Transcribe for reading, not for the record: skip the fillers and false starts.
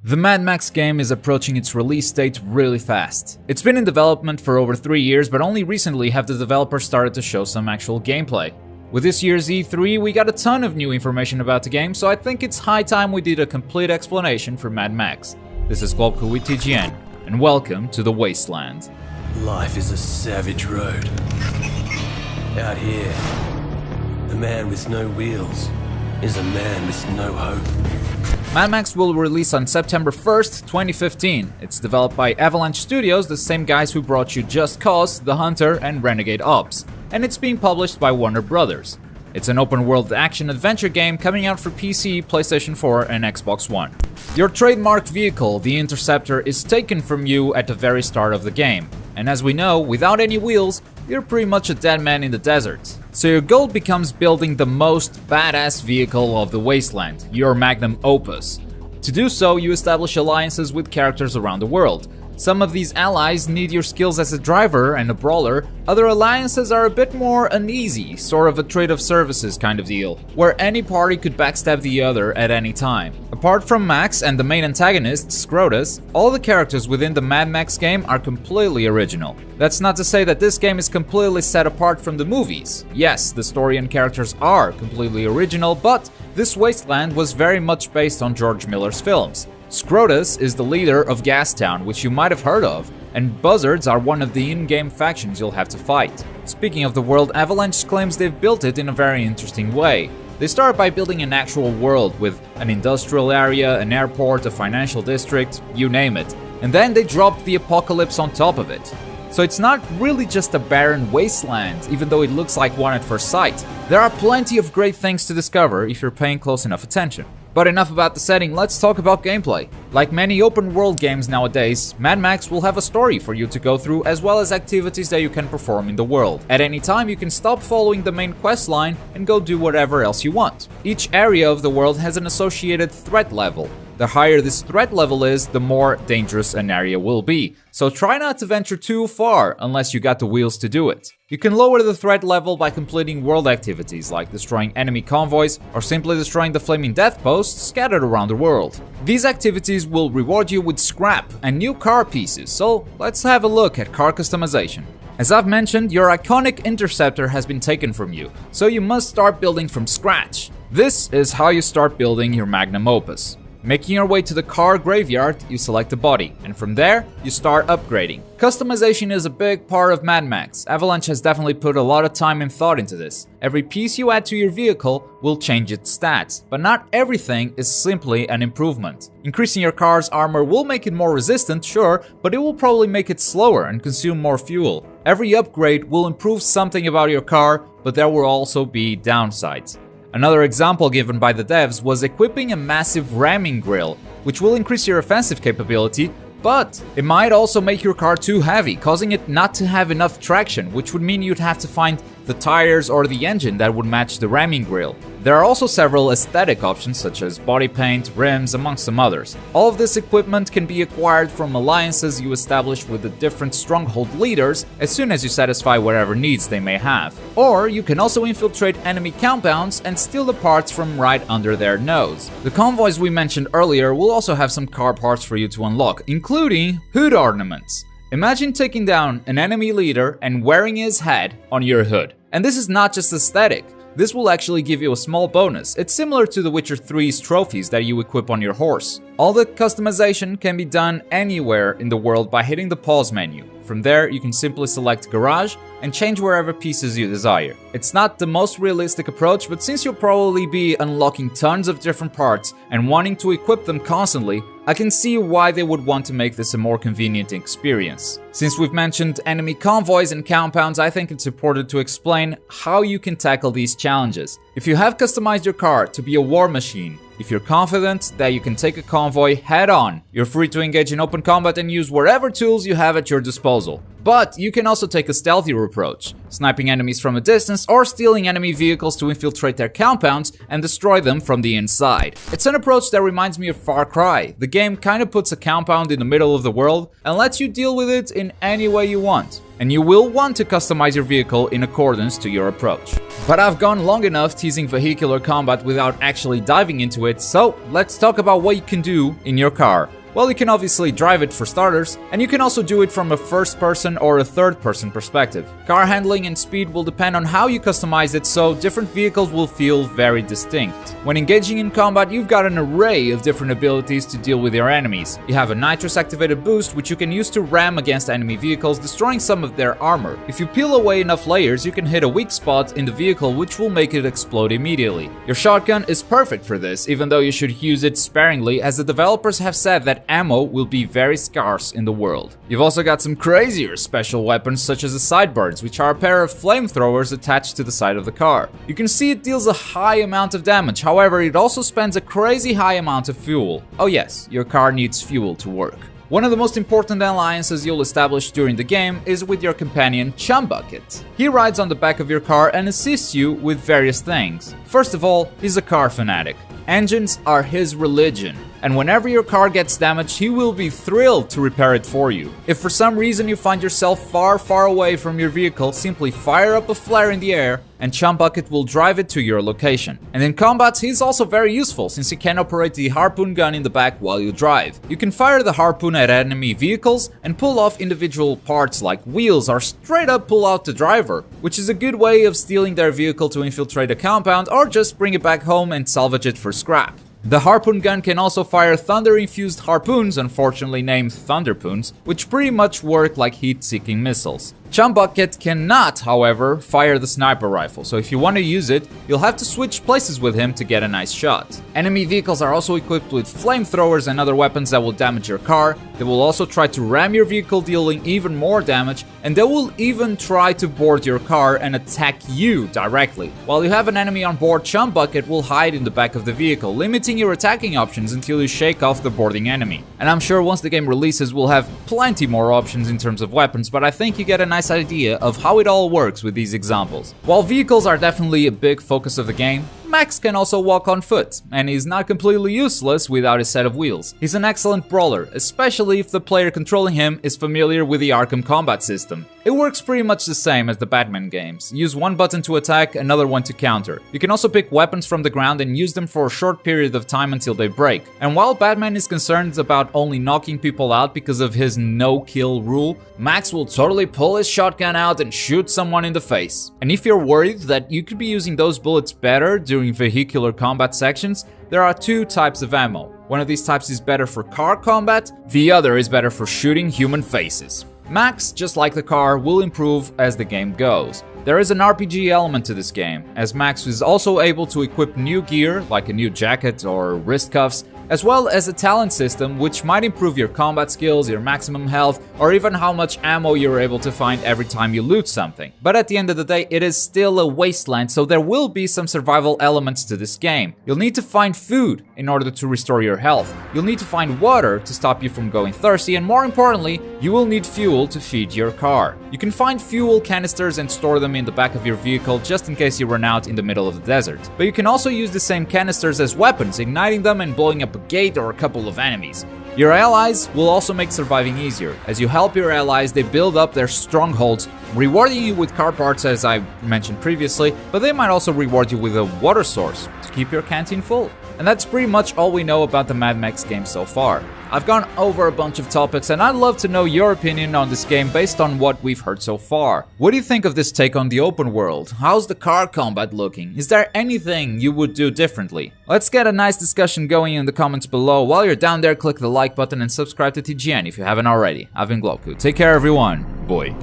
The Mad Max game is approaching its release date really fast. It's been in development for over 3 years, but only recently have the developers started to show some actual gameplay. With this year's E3, we got a ton of new information about the game, so I think it's high time we did a complete explanation for Mad Max. This is Squabka with TGN, and welcome to the Wasteland. Life is a savage road. Out here, the man with no wheels is a man with no hope. Mad Max will release on September 1st, 2015. It's developed by Avalanche Studios, the same guys who brought you Just Cause, The Hunter, and Renegade Ops. And it's being published by Warner Brothers. It's an open-world action-adventure game coming out for PC, PlayStation 4, and Xbox One. Your trademark vehicle, the Interceptor, is taken from you at the very start of the game. And as we know, without any wheels, you're pretty much a dead man in the desert. So your goal becomes building the most badass vehicle of the wasteland, your magnum opus. To do so, you establish alliances with characters around the world. Some of these allies need your skills as a driver and a brawler, other alliances are a bit more uneasy, sort of a trade of services kind of deal, where any party could backstab the other at any time. Apart from Max and the main antagonist, Scrotus, all the characters within the Mad Max game are completely original. That's not to say that this game is completely set apart from the movies. Yes, the story and characters are completely original, but this Wasteland was very much based on George Miller's films. Scrotus is the leader of Gastown, which you might have heard of, and buzzards are one of the in-game factions you'll have to fight. Speaking of the world, Avalanche claims they've built it in a very interesting way. They started by building an actual world with an industrial area, an airport, a financial district, you name it. And then they dropped the apocalypse on top of it. So it's not really just a barren wasteland, even though it looks like one at first sight. There are plenty of great things to discover if you're paying close enough attention. But enough about the setting, let's talk about gameplay. Like many open world games nowadays, Mad Max will have a story for you to go through as well as activities that you can perform in the world. At any time you can stop following the main quest line and go do whatever else you want. Each area of the world has an associated threat level. The higher this threat level is, the more dangerous an area will be. So try not to venture too far unless you got the wheels to do it. You can lower the threat level by completing world activities like destroying enemy convoys or simply destroying the flaming death posts scattered around the world. These activities will reward you with scrap and new car pieces, so let's have a look at car customization. As I've mentioned, your iconic Interceptor has been taken from you, so you must start building from scratch. This is how you start building your magnum opus. Making your way to the car graveyard, you select the body, and from there, you start upgrading. Customization is a big part of Mad Max. Avalanche has definitely put a lot of time and thought into this. Every piece you add to your vehicle will change its stats, but not everything is simply an improvement. Increasing your car's armor will make it more resistant, sure, but it will probably make it slower and consume more fuel. Every upgrade will improve something about your car, but there will also be downsides. Another example given by the devs was equipping a massive ramming grille, which will increase your offensive capability, but it might also make your car too heavy, causing it not to have enough traction, which would mean you'd have to find the tires or the engine that would match the ramming grille. There are also several aesthetic options such as body paint, rims, amongst some others. All of this equipment can be acquired from alliances you establish with the different stronghold leaders as soon as you satisfy whatever needs they may have. Or you can also infiltrate enemy compounds and steal the parts from right under their nose. The convoys we mentioned earlier will also have some car parts for you to unlock, including hood ornaments. Imagine taking down an enemy leader and wearing his head on your hood. And this is not just aesthetic. This will actually give you a small bonus. It's similar to The Witcher 3's trophies that you equip on your horse. All the customization can be done anywhere in the world by hitting the pause menu. From there, you can simply select Garage and change wherever pieces you desire. It's not the most realistic approach, but since you'll probably be unlocking tons of different parts and wanting to equip them constantly, I can see why they would want to make this a more convenient experience. Since we've mentioned enemy convoys and compounds, I think it's important to explain how you can tackle these challenges. If you have customized your car to be a war machine, if you're confident that you can take a convoy head on, you're free to engage in open combat and use whatever tools you have at your disposal. But you can also take a stealthier approach, sniping enemies from a distance or stealing enemy vehicles to infiltrate their compounds and destroy them from the inside. It's an approach that reminds me of Far Cry. The game kinda puts a compound in the middle of the world and lets you deal with it in any way you want. And you will want to customize your vehicle in accordance to your approach. But I've gone long enough teasing vehicular combat without actually diving into it, so let's talk about what you can do in your car. Well, you can obviously drive it for starters, and you can also do it from a first-person or a third-person perspective. Car handling and speed will depend on how you customize it, so different vehicles will feel very distinct. When engaging in combat, you've got an array of different abilities to deal with your enemies. You have a nitrous-activated boost, which you can use to ram against enemy vehicles, destroying some of their armor. If you peel away enough layers, you can hit a weak spot in the vehicle, which will make it explode immediately. Your shotgun is perfect for this, even though you should use it sparingly, as the developers have said that ammo will be very scarce in the world. You've also got some crazier special weapons such as the Sidebirds, which are a pair of flamethrowers attached to the side of the car. You can see it deals a high amount of damage, however it also spends a crazy high amount of fuel. Oh yes, your car needs fuel to work. One of the most important alliances you'll establish during the game is with your companion Chum Bucket. He rides on the back of your car and assists you with various things. First of all, he's a car fanatic. Engines are his religion, and whenever your car gets damaged, he will be thrilled to repair it for you. If for some reason you find yourself far away from your vehicle, simply fire up a flare in the air and Chum Bucket will drive it to your location. And in combat, he's also very useful since he can operate the harpoon gun in the back while you drive. You can fire the harpoon at enemy vehicles and pull off individual parts like wheels or straight up pull out the driver, which is a good way of stealing their vehicle to infiltrate a compound or just bring it back home and salvage it for scrap. The harpoon gun can also fire thunder-infused harpoons, unfortunately named Thunderpoons, which pretty much work like heat-seeking missiles. Chum Bucket cannot, however, fire the sniper rifle, so if you want to use it, you'll have to switch places with him to get a nice shot. Enemy vehicles are also equipped with flamethrowers and other weapons that will damage your car. They will also try to ram your vehicle, dealing even more damage, and they will even try to board your car and attack you directly. While you have an enemy on board, Chum Bucket will hide in the back of the vehicle, limiting your attacking options until you shake off the boarding enemy. And I'm sure once the game releases, we'll have plenty more options in terms of weapons, but I think you get a nice idea of how it all works with these examples. While vehicles are definitely a big focus of the game, Max can also walk on foot, and he's not completely useless without his set of wheels. He's an excellent brawler, especially if the player controlling him is familiar with the Arkham combat system. It works pretty much the same as the Batman games. Use one button to attack, another one to counter. You can also pick weapons from the ground and use them for a short period of time until they break. And while Batman is concerned about only knocking people out because of his no-kill rule, Max will totally pull his shotgun out and shoot someone in the face. And if you're worried that you could be using those bullets better during vehicular combat sections, there are two types of ammo. One of these types is better for car combat, the other is better for shooting human faces. Max, just like the car, will improve as the game goes. There is an RPG element to this game, as Max is also able to equip new gear, like a new jacket or wrist cuffs, as well as a talent system which might improve your combat skills, your maximum health, or even how much ammo you're able to find every time you loot something. But at the end of the day, it is still a wasteland, so there will be some survival elements to this game. You'll need to find food in order to restore your health. You'll need to find water to stop you from going thirsty, and more importantly, you will need fuel to feed your car. You can find fuel canisters and store them in the back of your vehicle just in case you run out in the middle of the desert. But you can also use the same canisters as weapons, igniting them and blowing up a gate or a couple of enemies. Your allies will also make surviving easier. As you help your allies, they build up their strongholds, rewarding you with car parts as I mentioned previously, but they might also reward you with a water source to keep your canteen full. And that's pretty much all we know about the Mad Max game so far. I've gone over a bunch of topics and I'd love to know your opinion on this game based on what we've heard so far. What do you think of this take on the open world? How's the car combat looking? Is there anything you would do differently? Let's get a nice discussion going in the comments below. While you're down there, click the like button and subscribe to TGN if you haven't already. I've been Globku. Take care everyone. Boy.